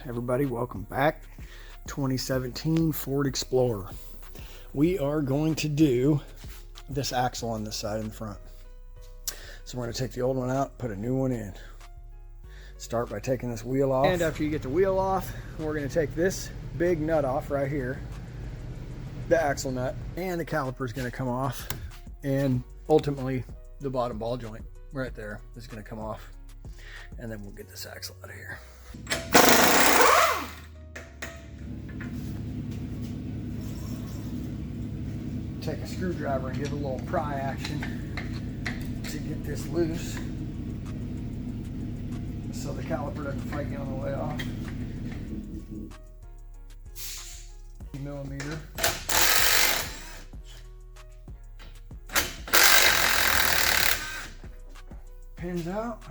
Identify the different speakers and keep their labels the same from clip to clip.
Speaker 1: everybody, welcome back. 2017 Ford Explorer. We are going to do this axle on this side in the front. So we're going to take the old one out, put a new one in. Start by taking this wheel off. And after you get the wheel off, we're going to take this big nut off right here, the axle nut, and the caliper is going to come off, and ultimately the bottom ball joint right there is going to come off, and then we'll get this axle out of here. Take a screwdriver and give a little pry action to get this loose so the caliper doesn't fight you on the way off. Millimeter. Pins out.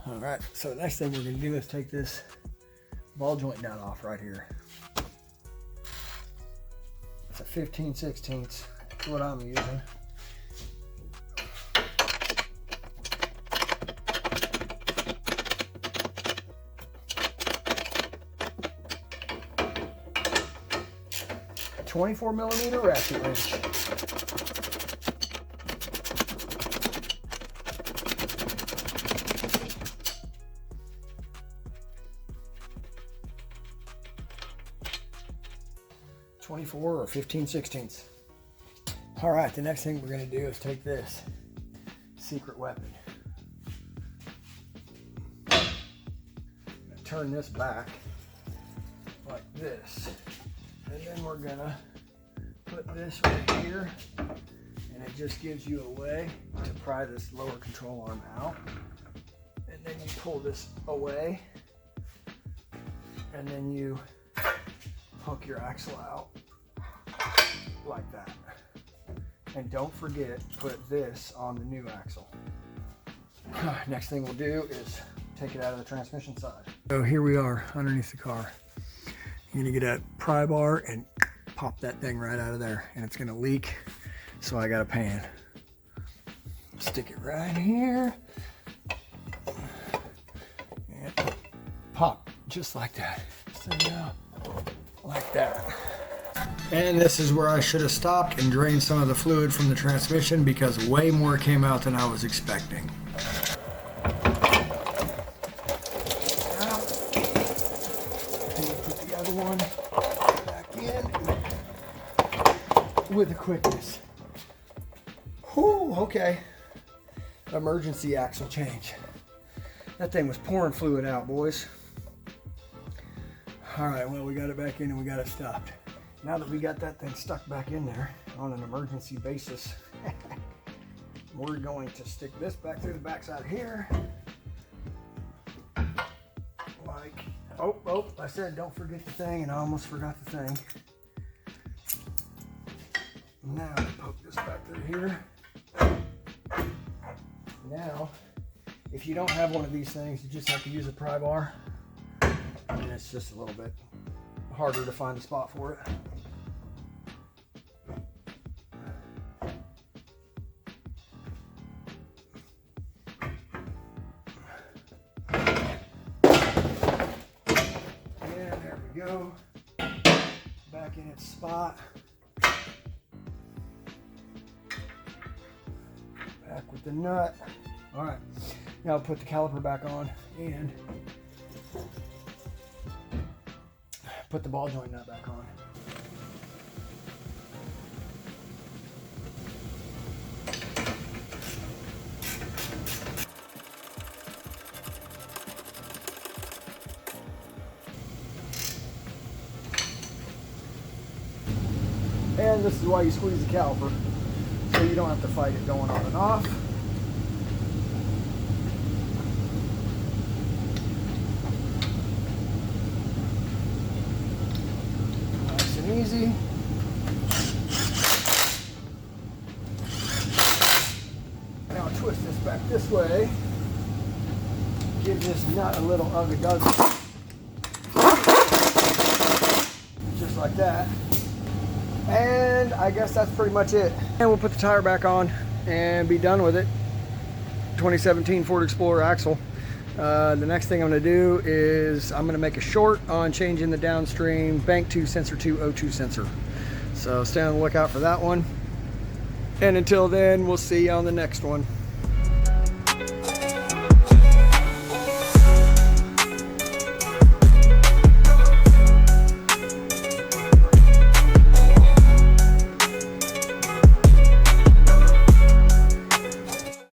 Speaker 1: All right, so the next thing we're going to do is take this ball joint nut off right here. It's a 15/16. That's what I'm using. A 24mm ratchet wrench. Or 15/16. All right, the next thing we're going to do is take this secret weapon. I'm going to turn this back like this, and then we're going to put this right here, and it just gives you a way to pry this lower control arm out, and then you pull this away, and then you hook your axle out like that. And don't forget, put this on the new axle. Next thing we'll do is take it out of the transmission side. So here we are underneath the car. You're gonna get a pry bar and pop that thing right out of there, and it's gonna leak. So I got a pan. Stick it right here. And pop, just like that. So now, like that. And this is where I should have stopped and drained some of the fluid from the transmission, because way more came out than I was expecting. And put the other one back in with a quickness. Whew, okay. Emergency axle change. That thing was pouring fluid out, boys. All right, well, we got it back in and we got it stopped. Now that we got that thing stuck back in there on an emergency basis, we're going to stick this back through the backside here. Like, oh, I said don't forget the thing, and I almost forgot the thing. Now, poke this back through here. Now, if you don't have one of these things, you just have to use a pry bar, and it's just a little bit harder to find a spot for it. And there we go. Back in its spot. Back with the nut. All right, now I'll put the caliper back on and put the ball joint nut back on. And this is why you squeeze the caliper, so you don't have to fight it going on and off. Easy. Now twist this back this way. Give this nut a little ugga-dugga. like that. And I guess that's pretty much it. And we'll put the tire back on and be done with it. 2017 Ford Explorer axle. The next thing I'm going to do is I'm going to make a short on changing the downstream bank 2 sensor to O2 sensor. So stay on the lookout for that one. And until then, we'll see you on the next one.